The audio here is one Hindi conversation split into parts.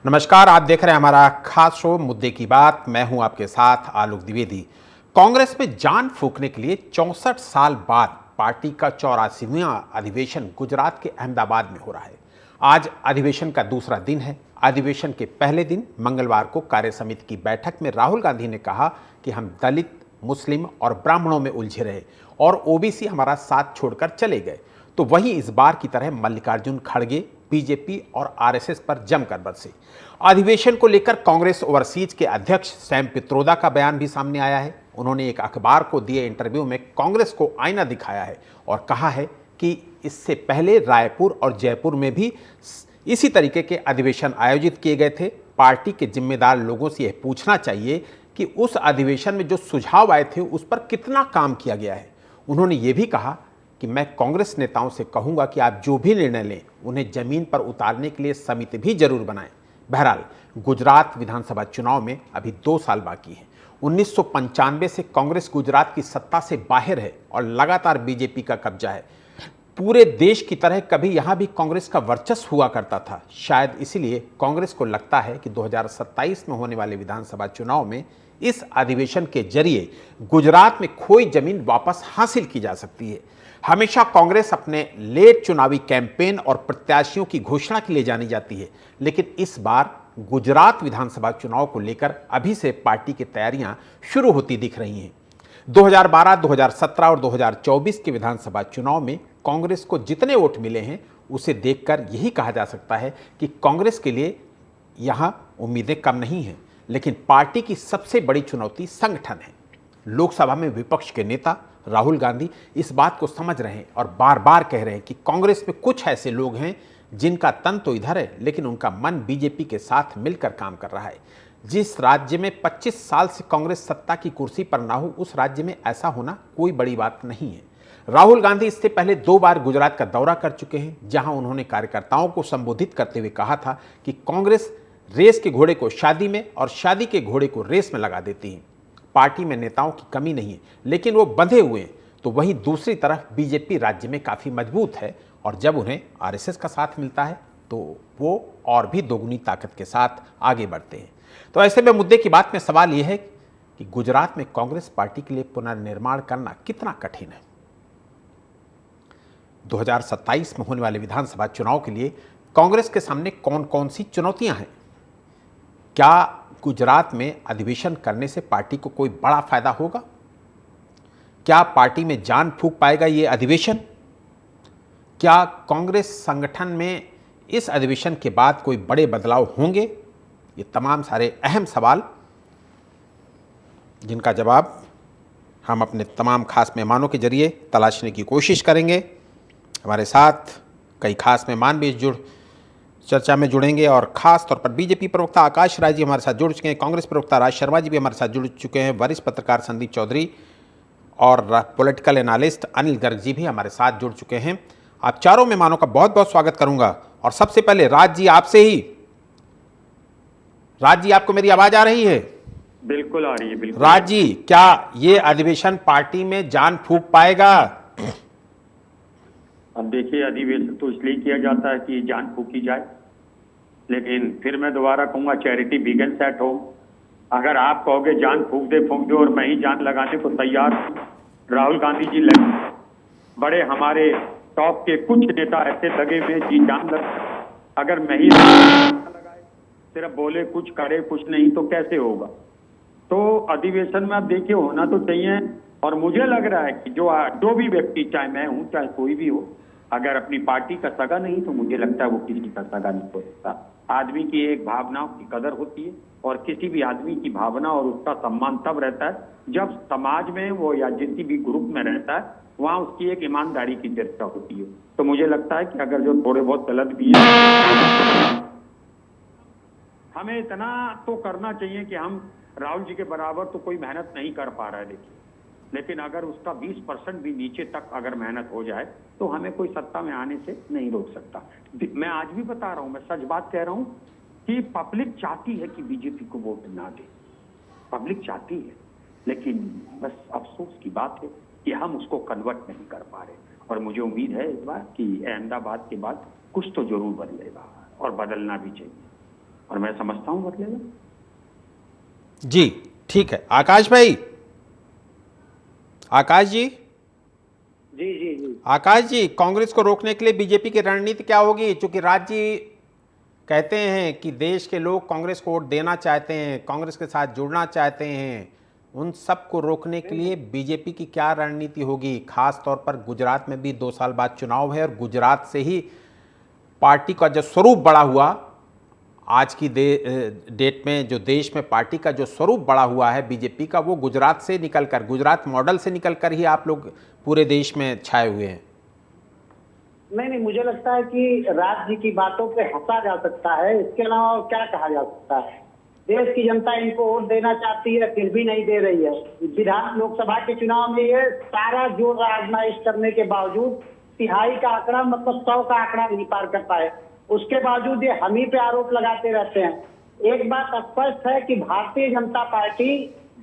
नमस्कार, आप देख रहे हैं हमारा खास शो मुद्दे की बात। मैं हूं आपके साथ आलोक द्विवेदी। कांग्रेस में जान फूंकने के लिए 64 साल बाद पार्टी का 84वां अधिवेशन गुजरात के अहमदाबाद में हो रहा है। आज अधिवेशन का दूसरा दिन है। अधिवेशन के पहले दिन मंगलवार को कार्य समिति की बैठक में राहुल गांधी ने कहा कि हम दलित, मुस्लिम और ब्राह्मणों में उलझे रहे और ओबीसी हमारा साथ छोड़कर चले गए। तो वहीं इस बार की तरह मल्लिकार्जुन खड़गे बीजेपी और आरएसएस पर जमकर बरसे। अधिवेशन को लेकर कांग्रेस ओवरसीज के अध्यक्ष सैम पित्रोदा का बयान भी सामने आया है। उन्होंने एक अखबार को दिए इंटरव्यू में कांग्रेस को आईना दिखाया है और कहा है कि इससे पहले रायपुर और जयपुर में भी इसी तरीके के अधिवेशन आयोजित किए गए थे। पार्टी के जिम्मेदार लोगों से यह पूछना चाहिए कि उस अधिवेशन में जो सुझाव आए थे उस पर कितना काम किया गया है। उन्होंने ये भी कहा कि मैं कांग्रेस नेताओं से कहूंगा कि आप जो भी निर्णय लें उन्हें जमीन पर उतारने के लिए समिति भी जरूर बनाएं। बहरहाल, गुजरात विधानसभा चुनाव में अभी 2 साल बाकी हैं। 1995 से कांग्रेस गुजरात की सत्ता से बाहर है और लगातार बीजेपी का कब्जा है। पूरे देश की तरह कभी यहां भी कांग्रेस का वर्चस्व हुआ करता था। शायद इसीलिए कांग्रेस को लगता है कि 2027 में होने वाले विधानसभा चुनाव में इस अधिवेशन के जरिए गुजरात में खोई जमीन वापस हासिल की जा सकती है। हमेशा कांग्रेस अपने लेट चुनावी कैंपेन और प्रत्याशियों की घोषणा के लिए जानी जाती है, लेकिन इस बार गुजरात विधानसभा चुनाव को लेकर अभी से पार्टी की तैयारियां शुरू होती दिख रही हैं। 2012, 2017 और 2024 के विधानसभा चुनाव में कांग्रेस को जितने वोट मिले हैं उसे देखकर यही कहा जा सकता है कि कांग्रेस के लिए यहां उम्मीदें कम नहीं हैं। लेकिन पार्टी की सबसे बड़ी चुनौती संगठन है। लोकसभा में विपक्ष के नेता राहुल गांधी इस बात को समझ रहे हैं और बार बार कह रहे हैं कि कांग्रेस में कुछ ऐसे लोग हैं जिनका तन तो इधर है लेकिन उनका मन बीजेपी के साथ मिलकर काम कर रहा है। जिस राज्य में 25 साल से कांग्रेस सत्ता की कुर्सी पर ना हो उस राज्य में ऐसा होना कोई बड़ी बात नहीं है। राहुल गांधी इससे पहले 2 बार गुजरात का दौरा कर चुके हैं, जहां उन्होंने कार्यकर्ताओं को संबोधित करते हुए कहा था कि कांग्रेस रेस के घोड़े को शादी में और शादी के घोड़े को रेस में लगा देती है। पार्टी में नेताओं की कमी नहीं है लेकिन वो बंधे हुए हैं। तो वहीं दूसरी तरफ बीजेपी राज्य में काफ़ी मजबूत है और जब उन्हें आरएसएस का साथ मिलता है तो वो और भी दोगुनी ताकत के साथ आगे बढ़ते हैं। तो ऐसे में मुद्दे की बात में सवाल यह है कि गुजरात में कांग्रेस पार्टी के लिए पुनर्निर्माण करना कितना कठिन है। 2027 में होने वाले विधानसभा चुनाव के लिए कांग्रेस के सामने कौन कौन सी चुनौतियां हैं? क्या गुजरात में अधिवेशन करने से पार्टी को कोई बड़ा फायदा होगा? क्या पार्टी में जान फूंक पाएगा ये अधिवेशन? क्या कांग्रेस संगठन में इस अधिवेशन के बाद कोई बड़े बदलाव होंगे? ये तमाम सारे अहम सवाल जिनका जवाब हम अपने तमाम खास मेहमानों के जरिए तलाशने की कोशिश करेंगे। हमारे साथ कई खास मेहमान भी चर्चा में जुड़ेंगे और खास तौर पर बीजेपी प्रवक्ता आकाश राय जी हमारे साथ जुड़ चुके हैं, कांग्रेस प्रवक्ता राज शर्मा जी भी हमारे साथ जुड़ चुके हैं, वरिष्ठ पत्रकार संदीप चौधरी और पॉलिटिकल एनालिस्ट अनिल गर्ग जी भी हमारे साथ जुड़ चुके हैं। आप चारों मेहमानों का बहुत बहुत स्वागत करूंगा और सबसे पहले राज जी आपसे ही। राज जी, आपको मेरी आवाज आ रही है? बिल्कुल आ रही है। बिल्कुल। राज जी, क्या ये अधिवेशन पार्टी में जान फूंक पाएगा? अब देखिए, अधिवेशन तो इसलिए किया जाता है कि जान फूकी जाए, लेकिन फिर मैं दोबारा कहूंगा चैरिटी बिगिंस एट होम। अगर आप कहोगे जान फूक दे और मैं ही जान लगाने को तैयार हूं। राहुल गांधी जी बड़े हमारे टॉप के कुछ नेता ऐसे लगे हुए जी जान लगा, अगर मैं ही लगाए, सिर्फ बोले कुछ करे कुछ नहीं तो कैसे होगा। तो अधिवेशन में आप देखिए होना तो चाहिए और मुझे लग रहा है कि जो भी व्यक्ति, चाहे मैं हूं चाहे कोई भी हो, अगर अपनी पार्टी का सगा नहीं तो मुझे लगता है वो किसी का सगा नहीं हो सकता। आदमी की एक भावनाओं की कदर होती है और किसी भी आदमी की भावना और उसका सम्मान तब रहता है जब समाज में वो या जिस भी ग्रुप में रहता है वहां उसकी एक ईमानदारी की चर्चा होती है। तो मुझे लगता है कि अगर जो थोड़े बहुत गलत भी है, हमें इतना तो करना चाहिए कि हम राहुल जी के बराबर तो कोई मेहनत नहीं कर पा रहा है देखिए, लेकिन अगर उसका 20% भी नीचे तक अगर मेहनत हो जाए तो हमें कोई सत्ता में आने से नहीं रोक सकता। मैं आज भी बता रहा हूं, मैं सच बात कह रहा हूं कि पब्लिक चाहती है कि बीजेपी को वोट ना दे, पब्लिक चाहती है, लेकिन बस अफसोस की बात है कि हम उसको कन्वर्ट नहीं कर पा रहे। और मुझे उम्मीद है इस बार कि अहमदाबाद के बाद कुछ तो जरूर बदलेगा और बदलना भी चाहिए। और मैं समझता हूं बदलेगा। जी ठीक है। आकाश भाई, आकाश जी, जी जी जी। आकाश जी, कांग्रेस को रोकने के लिए बीजेपी की रणनीति क्या होगी? चूंकि राज जी कहते हैं कि देश के लोग कांग्रेस को वोट देना चाहते हैं, कांग्रेस के साथ जुड़ना चाहते हैं, उन सब को रोकने के लिए बीजेपी की क्या रणनीति होगी? खास तौर पर गुजरात में भी 2 साल बाद चुनाव है और गुजरात से ही पार्टी का जो स्वरूप बड़ा हुआ, आज की डेट में जो देश में पार्टी का जो स्वरूप बड़ा हुआ है बीजेपी का, वो गुजरात से निकलकर, गुजरात मॉडल से निकलकर ही आप लोग पूरे देश में छाए हुए हैं। नहीं, मुझे लगता है कि राज जी की बातों पे हंसा जा सकता है, इसके अलावा और क्या कहा जा सकता है। देश की जनता इनको वोट देना चाहती है, फिर भी नहीं दे रही है। विधान लोकसभा के चुनाव में ये सारा जोर आजमाइश करने के बावजूद तिहाई का आंकड़ा, मतलब 100 का आंकड़ा नहीं पार कर पाए। उसके बावजूद ये हम ही पे आरोप लगाते रहते हैं। एक बात स्पष्ट है कि भारतीय जनता पार्टी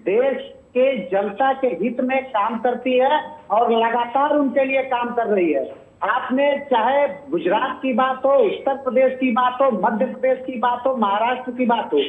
देश के जनता के हित में काम करती है और लगातार उनके लिए काम कर रही है। आपने चाहे गुजरात की बात हो, उत्तर प्रदेश की बात हो, मध्य प्रदेश की बात हो, महाराष्ट्र की बात हो,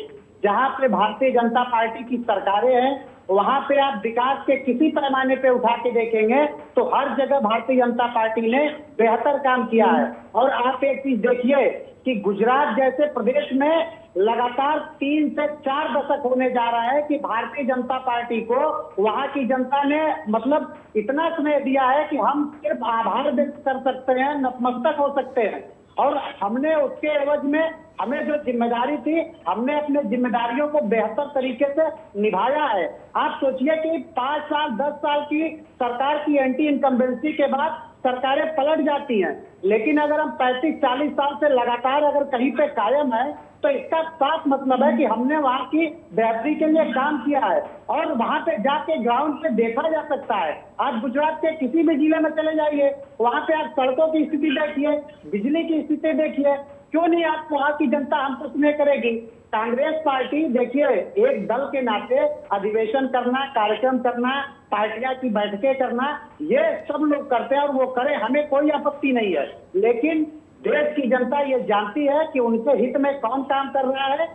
जहां पे भारतीय जनता पार्टी की सरकारें हैं, वहां पे आप विकास के किसी पैमाने पे उठा के देखेंगे तो हर जगह भारतीय जनता पार्टी ने बेहतर काम किया है। और आप एक चीज देखिए कि गुजरात जैसे प्रदेश में लगातार 3 से 4 दशक होने जा रहा है कि भारतीय जनता पार्टी को वहां की जनता ने मतलब इतना समय दिया है कि हम सिर्फ आभार व्यक्त कर सकते हैं, नतमस्तक हो सकते हैं। और हमने उसके एवज में हमें जो जिम्मेदारी थी, हमने अपने जिम्मेदारियों को बेहतर तरीके से निभाया है। आप सोचिए कि 5 साल 10 साल की सरकार की एंटी इनकम्बेंसी के बाद सरकारें पलट जाती हैं, लेकिन अगर हम 35-40 साल से लगातार अगर कहीं पे कायम है तो इसका साफ मतलब है कि हमने वहां की बेहतरी के लिए काम किया है और वहां पे जाके ग्राउंड पे देखा जा सकता है। आज गुजरात के किसी भी जिले में चले जाइए, वहां पे आप सड़कों की स्थिति देखिए, बिजली की स्थिति देखिए, क्यों नहीं आप वहां की जनता हमसे स्नेह करेगी। कांग्रेस पार्टी देखिए, एक दल के नाते अधिवेशन करना, कार्यक्रम करना, पार्टियां की बैठकें करना, ये सब लोग करते हैं और वो करें, हमें कोई आपत्ति नहीं है। लेकिन देश की जनता ये जानती है कि उनके हित में कौन काम कर रहा है।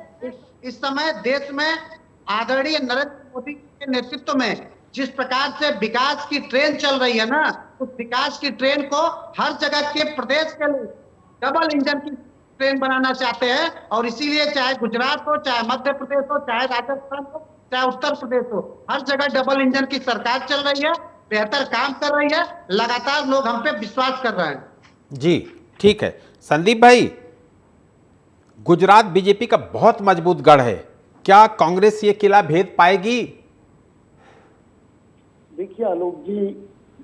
इस समय देश में आदरणीय नरेंद्र मोदी के नेतृत्व में जिस प्रकार से विकास की ट्रेन चल रही है ना, उस विकास की ट्रेन को हर जगह के प्रदेश के लोग डबल इंजन की ट्रेन बनाना चाहते हैं। और इसीलिए चाहे गुजरात हो, चाहे मध्य प्रदेश हो, चाहे राजस्थान हो, चाहे उत्तर प्रदेश हो, हर जगह डबल इंजन की सरकार चल रही है, बेहतर काम कर रही है, लगातार लोग हम पे विश्वास कर रहे हैं। जी ठीक है। संदीप भाई, गुजरात बीजेपी का बहुत मजबूत गढ़ है, क्या कांग्रेस ये किला भेद पाएगी? देखिए आलोक जी,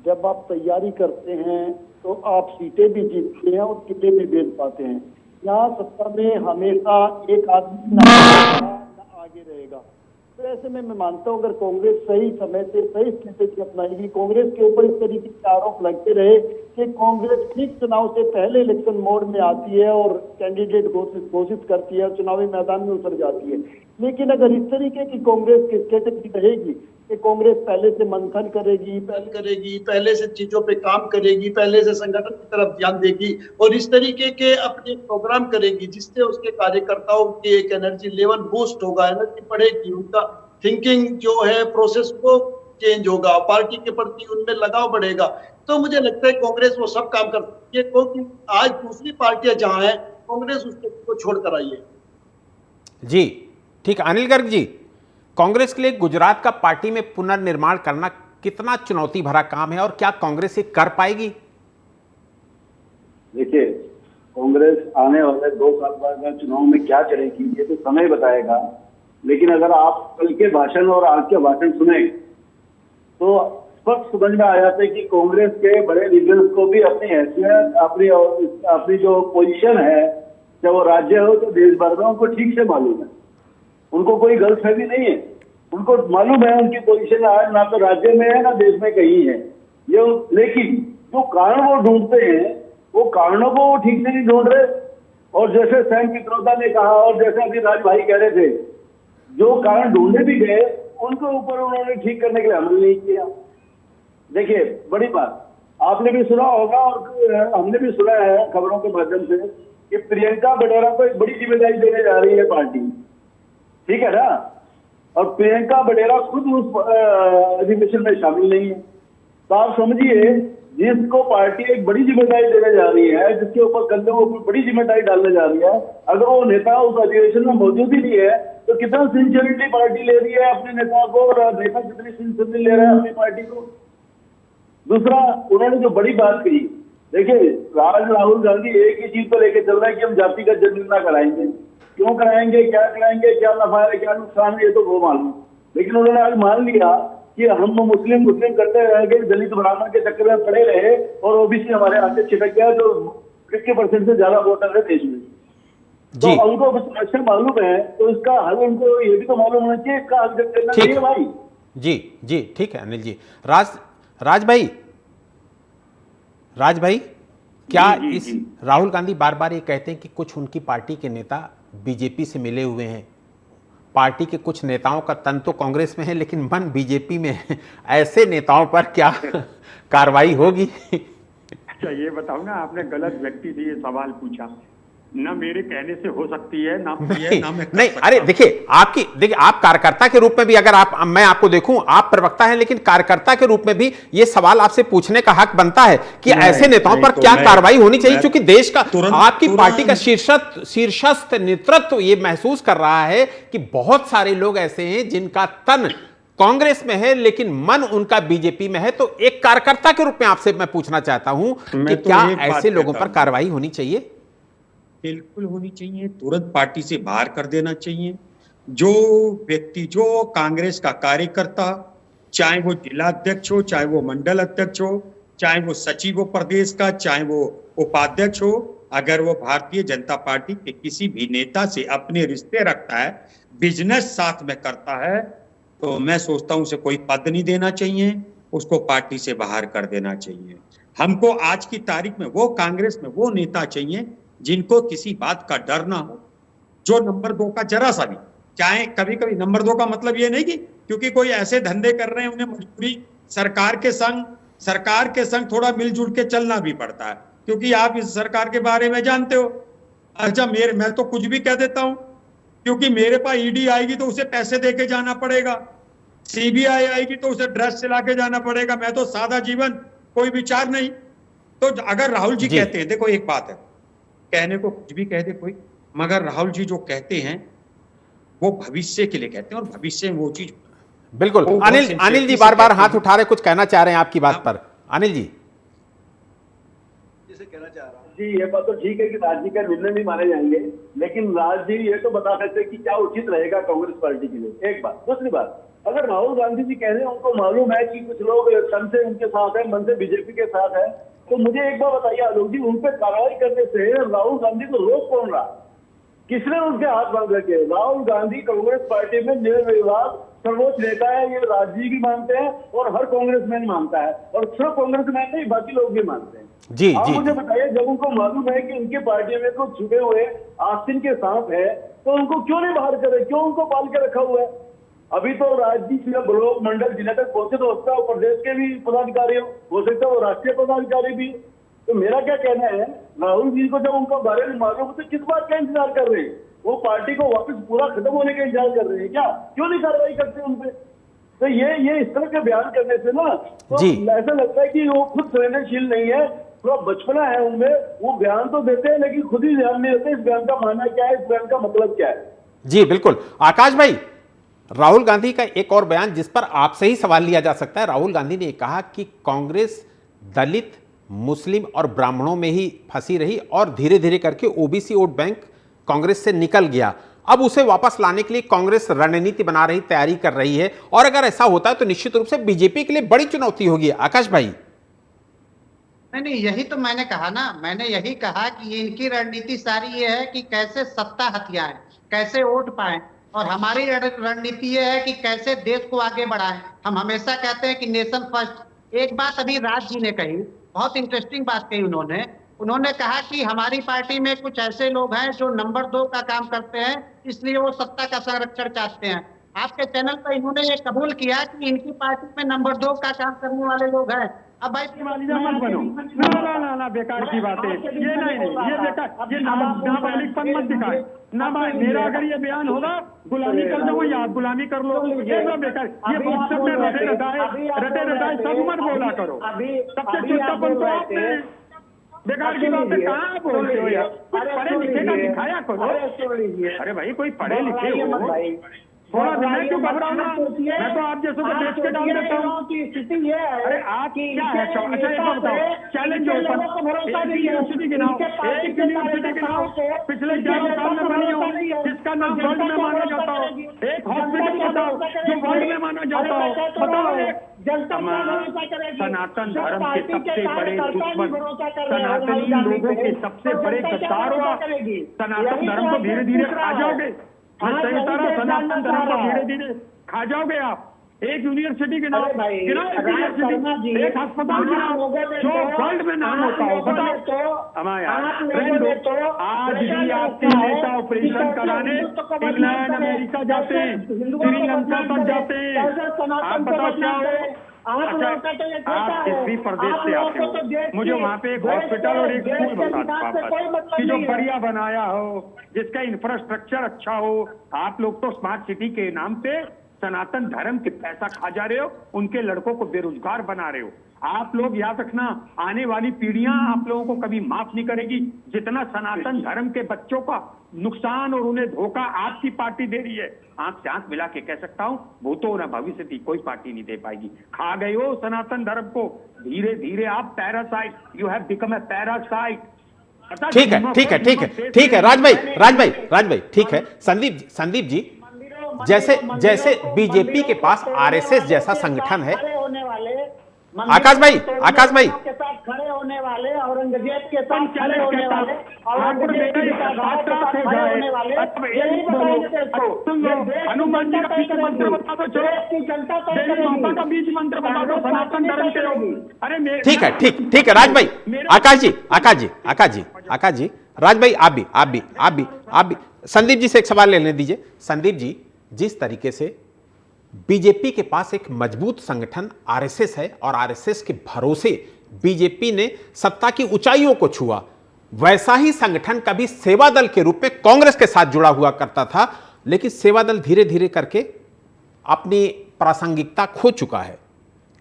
जब आप तैयारी करते हैं तो आप सीटें भी जीतते हैं और किले भी भेद पाते हैं। यहाँ सत्ता में हमेशा एक आदमी ना आगे रहेगा। तो ऐसे में मैं मानता हूँ अगर कांग्रेस सही समय से सही स्ट्रेटेजी अपनाएगी, कांग्रेस के ऊपर इस तरीके के आरोप लगते रहे कि कांग्रेस ठीक चुनाव से पहले इलेक्शन मोड में आती है और कैंडिडेट घोषित करती है और चुनावी मैदान में उतर जाती है। लेकिन अगर इस तरीके की कांग्रेस की स्ट्रेटेजी रहेगी कि कांग्रेस पहले से मंथन करेगी, पहले से चीजों पे काम करेगी, पहले से संगठन की तरफ ध्यान देगी और इस तरीके के अपने प्रोग्राम करेगी जिससे उसके कार्यकर्ताओं की एक एनर्जी लेवल बूस्ट होगा, एनर्जी बढ़ेगी, उनका थिंकिंग जो है प्रोसेस वो चेंज होगा, पार्टी के प्रति उनमें लगाव बढ़ेगा। तो मुझे लगता है कांग्रेस वो सब काम कर सकती है, क्योंकि आज दूसरी पार्टियां जहां है कांग्रेस उसको छोड़ कर आई है। जी ठीक। अनिल गर्ग जी, कांग्रेस के लिए गुजरात का पार्टी में पुनर्निर्माण करना कितना चुनौती भरा काम है और क्या कांग्रेस ये कर पाएगी? देखिए, कांग्रेस आने वाले 2 साल बाद चुनाव में क्या करेगी ये तो समय बताएगा। लेकिन अगर आप कल के भाषण और आज के भाषण सुने तो स्पष्ट समझ में आ जाता है कि कांग्रेस के बड़े लीडर्स को भी अपनी हैसियत, अपनी जो पोजीशन है, चाहे वो राज्य हो तो देश भर में, उनको ठीक से मालूम है। उनको कोई गलतफहमी नहीं है, उनको मालूम है उनकी पोजीशन आज ना तो राज्य में है ना देश में कहीं है ये। लेकिन जो कारण वो ढूंढते हैं वो कारणों को वो ठीक से नहीं ढूंढ रहे। और जैसे सैम पित्रोदा ने कहा और जैसे अभी राज भाई कह रहे थे, जो कारण ढूंढे भी गए उनके ऊपर उन्होंने ठीक करने के लिए अमल नहीं किया। देखिए, बड़ी बात आपने भी सुना होगा और हमने भी सुना है खबरों के माध्यम से कि प्रियंका वडेरा को एक बड़ी जिम्मेदारी देने जा रही है पार्टी, ठीक है ना, और प्रियंका वडेरा खुद उस अधिवेशन में शामिल नहीं है। तो आप समझिए, जिसको पार्टी एक बड़ी जिम्मेदारी देने जा रही है, जिसके ऊपर कंधे के ऊपर बड़ी जिम्मेदारी डालने जा रही है, अगर वो नेता उस अधिवेशन में मौजूद ही नहीं है तो कितना सिंसियरिटी पार्टी ले रही है अपने नेता को, और नेता कितनी सिंसियरिटी ले रहा है अपनी पार्टी को। दूसरा, उन्होंने जो बड़ी बात कही, देखिए राहुल गांधी एक ही चीज को लेकर चल रहा है कि हम जातिगत जनगणना कराएंगे। क्यों कराएंगे, क्या कराएंगे, क्या नफा है, क्या नुकसान है, ये तो वो मालूम। लेकिन उन्होंने आज मान लिया कि हम मुस्लिम करते रह गए, दलित ब्राह्मण के चक्कर में पड़े रहे और ओबीसी हमारे हाथ से छिटक गया, जो 50% से ज्यादा वोटर है देश में। तो उनको समस्या मालूम है, तो इसका हल उनको ये भी तो मालूम होना चाहिए, इसका हल करना चाहिए भाई। जी ठीक है अनिल जी। राज भाई, क्या इस राहुल गांधी बार बार ये कहते हैं कि कुछ उनकी पार्टी के नेता बीजेपी से मिले हुए हैं, पार्टी के कुछ नेताओं का तन तो कांग्रेस में है लेकिन मन बीजेपी में है, ऐसे नेताओं पर क्या कार्रवाई होगी? अच्छा ये बताओ ना, आपने गलत व्यक्ति से ये सवाल पूछा ना, मेरे कहने से हो सकती है ना, नहीं अरे देखिए आप कार्यकर्ता के रूप में भी, अगर मैं आपको देखूं, आप प्रवक्ता हैं लेकिन कार्यकर्ता के रूप में भी ये सवाल आपसे पूछने का हक बनता है कि ऐसे नेताओं पर क्या कार्रवाई होनी चाहिए, क्योंकि देश का, आपकी पार्टी का शीर्षस्थ नेतृत्व ये महसूस कर रहा है कि बहुत सारे लोग ऐसे हैं जिनका तन कांग्रेस में है लेकिन मन उनका बीजेपी में है। तो एक कार्यकर्ता के रूप में आपसे मैं पूछना चाहता हूं कि क्या ऐसे लोगों पर कार्रवाई होनी चाहिए? बिल्कुल होनी चाहिए, तुरंत पार्टी से बाहर कर देना चाहिए। जो व्यक्ति, जो कांग्रेस का कार्यकर्ता, चाहे वो जिला अध्यक्ष हो, चाहे वो मंडल अध्यक्ष हो, चाहे वो सचिव हो प्रदेश का, चाहे वो उपाध्यक्ष हो, अगर वो भारतीय जनता पार्टी के किसी भी नेता से अपने रिश्ते रखता है, बिजनेस साथ में करता है, तो मैं सोचता हूं उसे कोई पद नहीं देना चाहिए, उसको पार्टी से बाहर कर देना चाहिए। हमको आज की तारीख में वो कांग्रेस में वो नेता चाहिए जिनको किसी बात का डर ना हो, जो नंबर 2 का जरा सा भी, चाहे कभी कभी नंबर 2 का मतलब ये नहीं कि क्योंकि कोई ऐसे धंधे कर रहे हैं उन्हें मजबूरी सरकार के संग थोड़ा मिलजुल के चलना भी पड़ता है, क्योंकि आप इस सरकार के बारे में जानते हो। अच्छा मैं तो कुछ भी कह देता हूं, क्योंकि मेरे पास ईडी आएगी तो उसे पैसे दे के जाना पड़ेगा, सीबीआई आएगी तो उसे ड्रेस सिला के जाना पड़ेगा, मैं तो सादा जीवन, कोई विचार नहीं। तो अगर राहुल जी कहते हैं, देखो एक बात है, कहने को कुछ भी कह दे कोई, मगर राहुल जी जो कहते हैं वो भविष्य के लिए कहते हैं, और भविष्य में वो चीज बिल्कुल। अनिल जी बार बार हाथ उठा रहे, कुछ कहना चाह रहे हैं आपकी बात पर। अनिल जी जिसे कहना चाह रहा हूँ जी, ये बात तो ठीक है कि राज्य का निर्णय नहीं माने जाएंगे, लेकिन राज्य ये तो बता सकते हैं कि क्या उचित रहेगा कांग्रेस पार्टी के लिए, एक बात। दूसरी बात, अगर राहुल गांधी जी कह रहे हैं, उनको मालूम है कि कुछ लोग तन से उनके साथ है, मन से बीजेपी के साथ है, तो मुझे एक बार बताइए आलोक जी, उन पर कार्रवाई करने से राहुल गांधी को रोक कौन रहा? किसने उनके हाथ बांध रखे? राहुल गांधी कांग्रेस पार्टी में निर्विवाद सर्वोच्च नेता है, ये राजनीति भी मानते हैं और हर कांग्रेसमैन मानता है, और सिर्फ कांग्रेसमैन नहीं बाकी लोग भी मानते हैं। आप मुझे बताइए, जब उनको मालूम है कि उनके पार्टी में कुछ छुपे हुए आस्तीन के सांप है, तो उनको क्यों नहीं बाहर करे, क्यों उनको पाल के रखा हुआ है? अभी तो राज्य ब्लॉक मंडल जिले तक पहुंचे तो होता है प्रदेश के भी पदाधिकारी हो सकता है, वो राष्ट्रीय पदाधिकारी भी। तो मेरा क्या कहना है, राहुल जी को जब उनका बारे में मालूम तो किस बात का इंतजार कर रहे हैं? वो पार्टी को वापस पूरा खत्म होने का इंतजार कर रहे हैं क्या? क्यों नहीं कार्रवाई करते उन पे? तो ये इस तरह के बयान करने से ना तो ऐसा लगता है कि वो खुद संवेदनशील नहीं है, थोड़ा बचपना है उनमें। वो बयान तो देते हैं लेकिन खुद ही ध्यान नहीं देते इस बयान का मानना क्या है, इस बयान का मतलब क्या है। जी बिल्कुल। आकाश भाई, राहुल गांधी का एक और बयान जिस पर आपसे ही सवाल लिया जा सकता है। राहुल गांधी ने कहा कि कांग्रेस दलित, मुस्लिम और ब्राह्मणों में ही फंसी रही और धीरे धीरे करके ओबीसी वोट बैंक कांग्रेस से निकल गया। अब उसे वापस लाने के लिए कांग्रेस रणनीति बना रही, तैयारी कर रही है, और अगर ऐसा होता है तो निश्चित रूप से बीजेपी के लिए बड़ी चुनौती होगी। आकाश भाई, नहीं, यही तो मैंने कहा ना, मैंने यही कहा कि इनकी रणनीति सारी ये है कि कैसे सत्ता हथियाएं, कैसे वोट पाएं, और हमारी रणनीति ये है कि कैसे देश को आगे बढ़ाएं। हम हमेशा कहते हैं कि नेशन फर्स्ट। एक बात अभी राज जी ने कही, बहुत इंटरेस्टिंग बात कही उन्होंने कहा कि हमारी पार्टी में कुछ ऐसे लोग हैं जो नंबर 2 का काम करते हैं, इसलिए वो सत्ता का संरक्षण चाहते हैं। आपके चैनल पर इन्होंने ये कबूल किया कि इनकी पार्टी में नंबर 2 का काम करने वाले लोग हैं, अब भाई मालिया मत बनो। ना बेकार की बात है ये। नहीं ये बेकार, ये नाबालिगपन मत दिखाए ना। मेरा अगर ये बयान होगा गुलामी कर दो या आप गुलामी कर लो, ये सब बेकार। ये व्हाट्सएप में रटे रटाए सब मत बोला करो। सबसे चिंतापन तो आपने बेकार की बात है। कहाँ बोलते हो यार? पढ़े लिखे का दिखाया करो। अरे भाई कोई पढ़े लिखे हो थोड़ा सा। मैं क्यों घबराऊं ना? मैं तो आप जैसों को बेच के डाल देता हूँ। स्थिति ये है। अरे आप क्या है? अच्छा एक बात बताओ, चैलेंज यूनिवर्सिटी गिनाओ, एक यूनिवर्सिटी गिनाओ पिछले 11 साल में बनी हो जिसका नाम वर्ल्ड में माना जाता हो। एक हॉस्पिटल बताओ जो वर्ल्ड में माना जाता हो। बताओ सनातन धर्म के सबसे बड़े दुश्मन, सनातनी लोगों के सबसे बड़े गद्दार हो आप। सनातन धर्म को धीरे धीरे खा जाओगे। सनातन धर्म को धीरे धीरे खा जाओगे आप। एक यूनिवर्सिटी के नाम, एक अस्पताल के नाम जो वर्ल्ड में नाम होता हो बताओ। आज भी आपके नेता ऑपरेशन कराने इंग्लैंड अमेरिका जाते हैं, श्रीलंका तक जाते हैं। आप बताओ क्या हो? आप किस भी प्रदेश से आते हो, मुझे वहाँ पे एक हॉस्पिटल और एक स्कूल बता कि जो बढ़िया बनाया हो, जिसका इंफ्रास्ट्रक्चर अच्छा हो। आप लोग तो स्मार्ट सिटी के नाम पे सनातन धर्म के पैसा खा जा रहे हो, उनके लड़कों को बेरोजगार बना रहे हो। आप लोग याद रखना, आने वाली पीढ़ियां आप लोगों को कभी माफ नहीं करेगी। जितना सनातन धर्म के बच्चों का नुकसान और उन्हें धोखा आपकी पार्टी दे रही है, आंख से आंख मिला के कह सकता हूं, भूतो न भविष्य थी कोई पार्टी नहीं दे पाएगी। खा गए हो सनातन धर्म को धीरे धीरे आप। Parasite, you have become a parasite. ठीक है राज भाई ठीक है। संदीप जी जैसे बीजेपी के पास आरएसएस जैसा संगठन है। आकाश भाई के साथ खड़े होने वाले, औरंगजेब के साथ खड़े होने वाले, हनुमान जी का बीज मंत्र बता दो, जनता का बीज मंत्र बता दो सनातन धर्म के लोग। अरे ठीक है राज भाई। आकाश जी राज भाई आप भी संदीप जी से एक सवाल लेने दीजिए। संदीप जी, जिस तरीके से बीजेपी के पास एक मजबूत संगठन आरएसएस है और आरएसएस के भरोसे बीजेपी ने सत्ता की ऊंचाइयों को छुआ, वैसा ही संगठन कभी सेवा दल के रूप में कांग्रेस के साथ जुड़ा हुआ करता था, लेकिन सेवा दल धीरे धीरे करके अपनी प्रासंगिकता खो चुका है।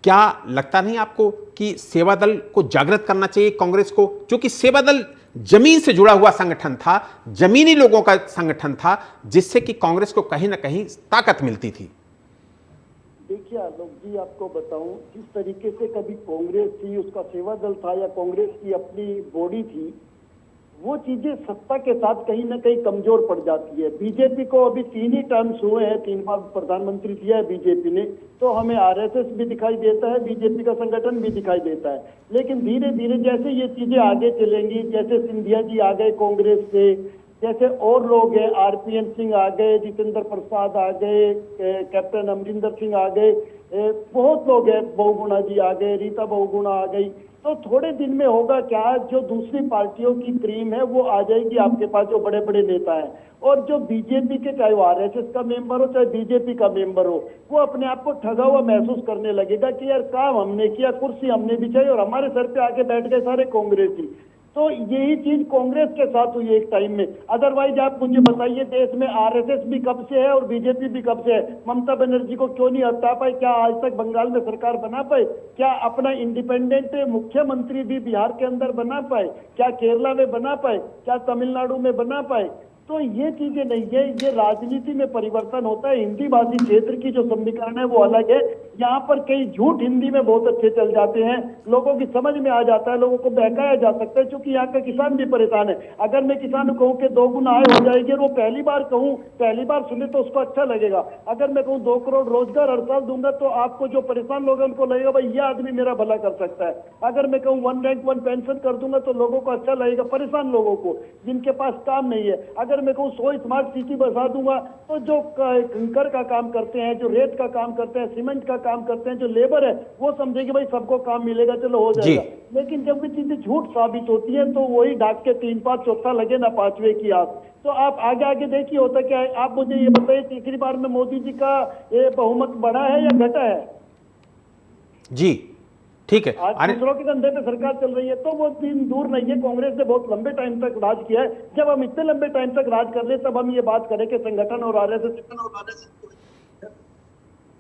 क्या लगता नहीं आपको कि सेवा दल को जागृत करना चाहिए कांग्रेस को? क्योंकि सेवा दल जमीन से जुड़ा हुआ संगठन था, जमीनी लोगों का संगठन था, जिससे कि कांग्रेस को कहीं ना कहीं ताकत मिलती थी। देखिए आलोक जी, आपको बताऊं, जिस तरीके से कभी कांग्रेस थी, उसका सेवा दल था या कांग्रेस की अपनी बॉडी थी, वो चीजें सत्ता के साथ कहीं ना कहीं कमजोर पड़ जाती है। बीजेपी को अभी 3 ही टर्म्स हुए हैं, 3 बार प्रधानमंत्री दिया है बीजेपी ने, तो हमें आरएसएस भी दिखाई देता है, बीजेपी का संगठन भी दिखाई देता है। लेकिन धीरे धीरे जैसे ये चीजें आगे चलेंगी, जैसे सिंधिया जी आ गए कांग्रेस से, जैसे और लोग हैं, आरपीएन सिंह आ गए, जितेंद्र प्रसाद आ गए, कैप्टन अमरिंदर सिंह आ गए, बहुत लोग हैं, बहुगुणा जी आ गए, रीता बहुगुणा आ गई, तो थोड़े दिन में होगा क्या, जो दूसरी पार्टियों की क्रीम है वो आ जाएगी आपके पास, जो बड़े बड़े नेता हैं। और जो बीजेपी के, चाहे वो आरएसएस का मेंबर हो चाहे बीजेपी का मेंबर हो, वो अपने आप को ठगा हुआ महसूस करने लगेगा कि यार काम हमने किया, कुर्सी हमने बिछाई और हमारे सर पे आके बैठ गए सारे कांग्रेसी। तो यही चीज कांग्रेस के साथ हुई एक टाइम में। अदरवाइज आप मुझे बताइए, देश में आरएसएस भी कब से है और बीजेपी भी कब से है? ममता बनर्जी को क्यों नहीं हटा पाई? क्या आज तक बंगाल में सरकार बना पाए? क्या अपना इंडिपेंडेंट मुख्यमंत्री भी बिहार के अंदर बना पाए? क्या केरला में बना पाए? क्या तमिलनाडु में बना पाए? तो ये चीजें नहीं है, ये राजनीति में परिवर्तन होता है। हिंदी भाषी क्षेत्र की जो समीकरण है वो अलग है। यहाँ पर कई झूठ हिंदी में बहुत अच्छे चल जाते हैं, लोगों की समझ में आ जाता है, लोगों को बहकाया जा सकता है, क्योंकि यहाँ का किसान भी परेशान है। अगर मैं किसान को कहूँ कि 2 गुना आय हो जाएगी और वो पहली बार कहूँ, पहली बार सुने तो उसको अच्छा लगेगा। अगर मैं कहूँ 2 करोड़ रोजगार हर साल दूंगा, तो आपको जो परेशान लोग हैं उनको लगेगा भाई ये आदमी मेरा भला कर सकता है। अगर मैं कहूँ 1 रैंक 1 पेंशन कर दूंगा, तो लोगों को अच्छा लगेगा, परेशान लोगों को, जिनके पास काम नहीं है। अगर मैं कहूँ 100 स्मार्ट सिटी बसा दूंगा, तो जो कंकर का काम करते हैं, जो रेत का काम करते हैं, सीमेंट का काम करते हैं, जो लेबर है, वो समझेगी भाई सबको काम मिलेगा, चलो हो जाएगा। लेकिन जब ये चीजें झूठ साबित होती है, तो वही डाक के 3 5 चौथा लगे ना 5वें की आस। तो आप आगे आगे देखिए होता क्या है। आप मुझे ये बताइए, तीसरी बार में मोदी जी का ये बहुमत बढ़ा है या घटा है? जी ठीक है आज दूसरों के धंधे पे सरकार चल रही है, तो वो दिन दूर नहीं है। कांग्रेस ने बहुत लंबे टाइम तक राज किया है। जब हम इतने लंबे टाइम तक राज कर रहे हैं, तब हम ये बात करें कि संगठन और आरएसएस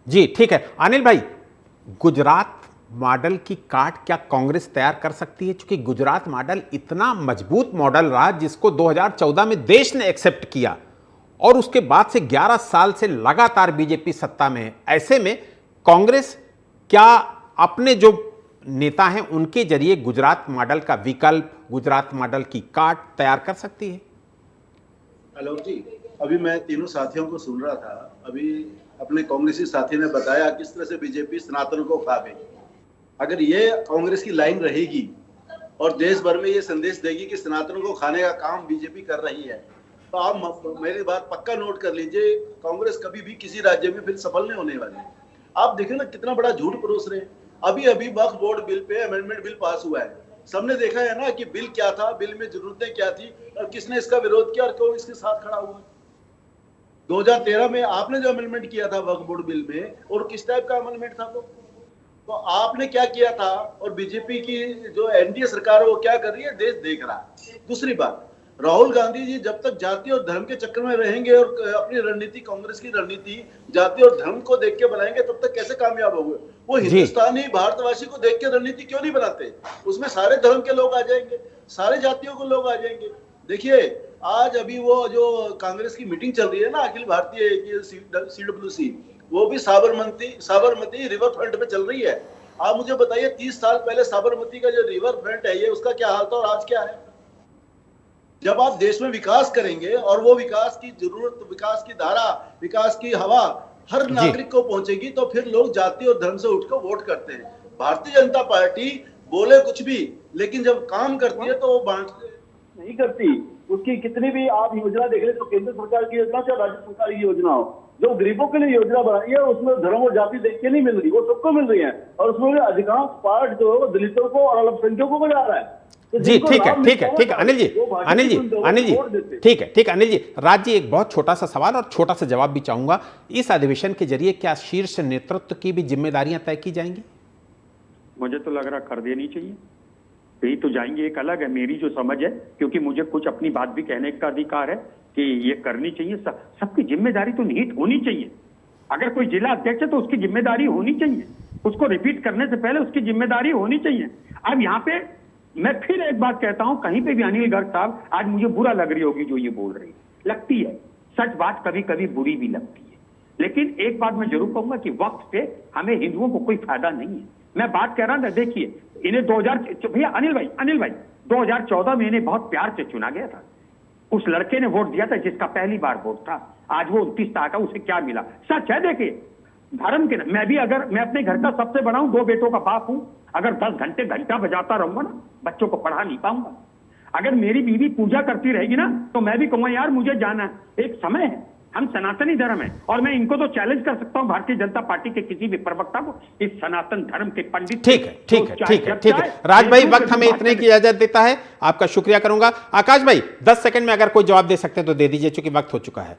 जी। ठीक है अनिल भाई, गुजरात मॉडल की काट क्या कांग्रेस तैयार कर सकती है? क्योंकि गुजरात मॉडल इतना मजबूत मॉडल रहा जिसको 2014 में देश ने एक्सेप्ट किया और उसके बाद से 11 साल से लगातार बीजेपी सत्ता में है। ऐसे में कांग्रेस क्या अपने जो नेता हैं उनके जरिए गुजरात मॉडल का विकल्प, गुजरात मॉडल की काट तैयार कर सकती है? आलोक जी, अभी मैं तीनों साथियों को सुन रहा था। अभी अपने कांग्रेसी साथी ने बताया किस तरह से बीजेपी सनातन को खा गई। अगर ये कांग्रेस की लाइन रहेगी और देश भर में ये संदेश देगी कि सनातन को खाने का काम बीजेपी कर रही है, तो आप मेरी बात पक्का नोट कर लीजिए, कांग्रेस कभी भी किसी राज्य में फिर सफल नहीं होने वाली। आप देखिए ना कितना बड़ा झूठ परोस रहे हैं। अभी अभी वक्फ बोर्ड बिल पे अमेंडमेंट बिल पास हुआ है। सबने देखा है ना कि बिल क्या था, बिल में जरूरतें क्या थी और किसने इसका विरोध किया और कौन इसके साथ खड़ा हुआ। 2013 में आपने जो अमेंडमेंट किया था वक्फ बोर्ड बिल में, और किस टाइप का अमेंडमेंट था वो, तो आपने क्या किया था, और बीजेपी की जो एनडीए सरकार है वो क्या कर रही है, देश देख रहा है। दूसरी बात, राहुल गांधी जी जब तक जाति और धर्म के चक्कर में रहेंगे और अपनी रणनीति, कांग्रेस की रणनीति जाति और धर्म को देख के बनाएंगे, तब तक कैसे कामयाब होंगे? वो हिंदुस्तानी भारतवासी को देख के रणनीति क्यों नहीं बनाते? उसमें सारे धर्म के लोग आ जाएंगे, सारे जातियों के लोग आ जाएंगे। देखिए आज अभी वो जो कांग्रेस की मीटिंग चल रही है ना, अखिल भारतीय CWC, वो भी साबरमती रिवर फ्रंट पे चल रही है। आप मुझे बताइए 30 साल पहले साबरमती का जो रिवर फ्रंट है ये, उसका क्या हाल था और आज क्या है? जब आप देश में विकास करेंगे और वो विकास की जरूरत, विकास की धारा, विकास की हवा हर नागरिक को पहुंचेगी, तो फिर लोग जाति और धर्म से उठकर वोट करते हैं। भारतीय जनता पार्टी बोले कुछ भी, लेकिन जब काम करती है तो वो बांट नहीं करती। उसकी कितनी भी आप योजना देख ले, तो केंद्र सरकार की योजना चाहे राज्य सरकार की योजना हो, जो गरीबों के लिए योजना बनाई है उसमें धर्म और जाति देख के नहीं मिल रही, वो सबको मिल रही है। और उसमें अधिकांश पार्ट जो है वो दलितों को और अल्पसंख्यकों को जा रहा है। जी ठीक है अनिल जी, ठीक है अनिल जी। राज जी, एक बहुत छोटा सा सवाल और छोटा सा जवाब भी चाहूंगा। इस अधिवेशन के जरिए क्या शीर्ष नेतृत्व की भी जिम्मेदारियां तय की जाएंगी? मुझे तो लग रहा कर देनी चाहिए। यही तो जाएंगे, एक अलग है मेरी जो समझ है, क्योंकि मुझे कुछ अपनी बात भी कहने का अधिकार है कि ये करनी चाहिए। सबकी जिम्मेदारी तो निहित होनी चाहिए। अगर कोई जिला अध्यक्ष है तो उसकी जिम्मेदारी होनी चाहिए, उसको रिपीट करने से पहले उसकी जिम्मेदारी होनी चाहिए। अब यहाँ पे मैं फिर एक बात कहता हूं, कहीं पे भी अनिल गर्ग साहब, आज मुझे बुरा लग रही होगी जो ये बोल रही लगती है, सच बात कभी कभी बुरी भी लगती है, लेकिन एक बात मैं जरूर कहूंगा कि वक्त पे हमें हिंदुओं को कोई फायदा नहीं है। मैं बात कह रहा था, देखिए इन्हें भैया अनिल भाई 2014 में इन्हें बहुत प्यार से चुना गया था। उस लड़के ने वोट दिया था जिसका पहली बार वोट था। आज वो 29 साल का, उसे क्या मिला? सच है। देखिए धर्म के, मैं अपने घर का सबसे बड़ा हूं, 2 बेटों का बाप हूं। अगर 10 घंटे घंटा बजाता रहूंगा ना, बच्चों को पढ़ा नहीं पाऊंगा। अगर मेरी बीवी पूजा करती रहेगी ना, तो मैं भी कहूंगा यार मुझे जाना है। एक समय है, हम सनातनी धर्म है, और मैं इनको तो चैलेंज कर सकता हूं, भारतीय जनता पार्टी के किसी भी प्रवक्ता को, इस सनातन धर्म के पंडित। ठीक है राज भाई, वक्त हमें इतने की इजाजत देता है। आपका शुक्रिया करूंगा। आकाश भाई 10 सेकंड में अगर कोई जवाब दे सकते हैं तो दे दीजिए, चूंकि वक्त हो चुका है।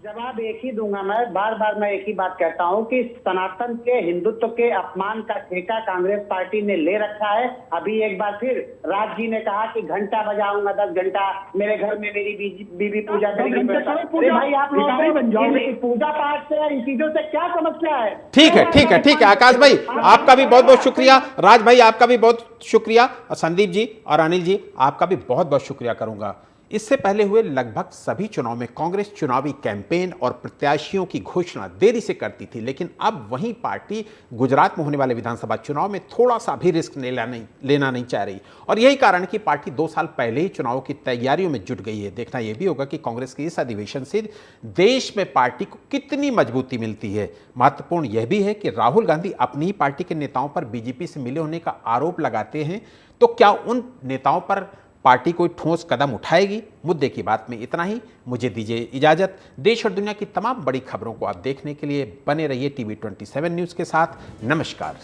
जवाब एक ही दूंगा मैं, बार बार मैं एक ही बात कहता हूं कि सनातन के हिंदुत्व के अपमान का ठेका कांग्रेस पार्टी ने ले रखा है। अभी एक बार फिर राज जी ने कहा कि घंटा बजाऊंगा 10 घंटा, मेरे घर में मेरी बीवी पूजा करेगी। भाई आप लोग पूजा पाठ से, इन चीजों से क्या समस्या है? ठीक है आकाश भाई, आपका भी बहुत बहुत शुक्रिया। राज भाई आपका भी बहुत शुक्रिया। संदीप जी और अनिल जी आपका भी बहुत बहुत शुक्रिया करूंगा। इससे पहले हुए लगभग सभी चुनाव में कांग्रेस चुनावी कैंपेन और प्रत्याशियों की घोषणा देरी से करती थी, लेकिन अब वहीं पार्टी गुजरात में होने वाले विधानसभा चुनाव में थोड़ा सा भी रिस्क लेना नहीं चाह रही, और यही कारण है कि पार्टी 2 साल पहले ही चुनाव की तैयारियों में जुट गई है। देखना यह भी होगा कि कांग्रेस के इस अधिवेशन से देश में पार्टी को कितनी मजबूती मिलती है। महत्वपूर्ण यह भी है कि राहुल गांधी अपनी ही पार्टी के नेताओं पर बीजेपी से मिले होने का आरोप लगाते हैं, तो क्या उन नेताओं पर पार्टी कोई ठोस कदम उठाएगी? मुद्दे की बात में इतना ही। मुझे दीजिए इजाजत। देश और दुनिया की तमाम बड़ी खबरों को आप देखने के लिए बने रहिए TV 27 न्यूज़ के साथ। नमस्कार।